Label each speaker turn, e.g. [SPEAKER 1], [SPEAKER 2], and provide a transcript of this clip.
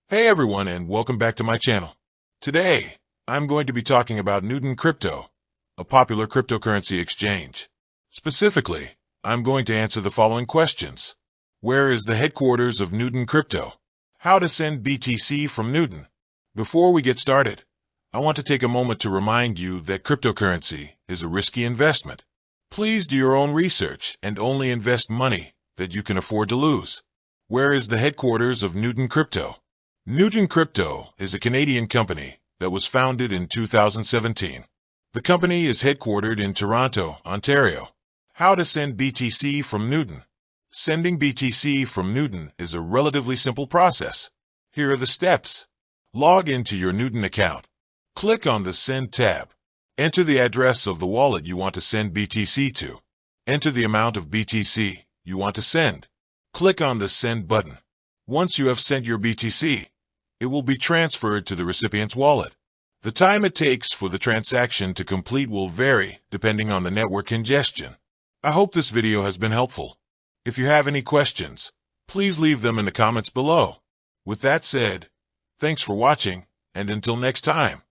[SPEAKER 1] Hey everyone, and welcome back to my channel. Today, I'm going to be talking about Nuggs Crypto, a popular cryptocurrency exchange. Specifically, I'm going to answer the following questions. Where is the headquarters of Nuggs Crypto? How to send BTC from Nuggs? Before we get started, I want to take a moment to remind you that cryptocurrency is a risky investment. Please do your own research and only invest money that you can afford to lose. Where is the headquarters of Nuggs Crypto? Nuggs Crypto is a Canadian company that was founded in 2017. The company is headquartered in Toronto, Ontario. How to send BTC from Nuggs? Sending BTC from Nuggs is a relatively simple process. Here are the steps. Log into your Nuggs account. Click on the Send tab. Enter the address of the wallet you want to send BTC to. Enter the amount of BTC you want to send. Click on the Send button. Once you have sent your BTC, it will be transferred to the recipient's wallet. The time it takes for the transaction to complete will vary depending on the network congestion. I hope this video has been helpful. If you have any questions, please leave them in the comments below. With that said, thanks for watching, and until next time.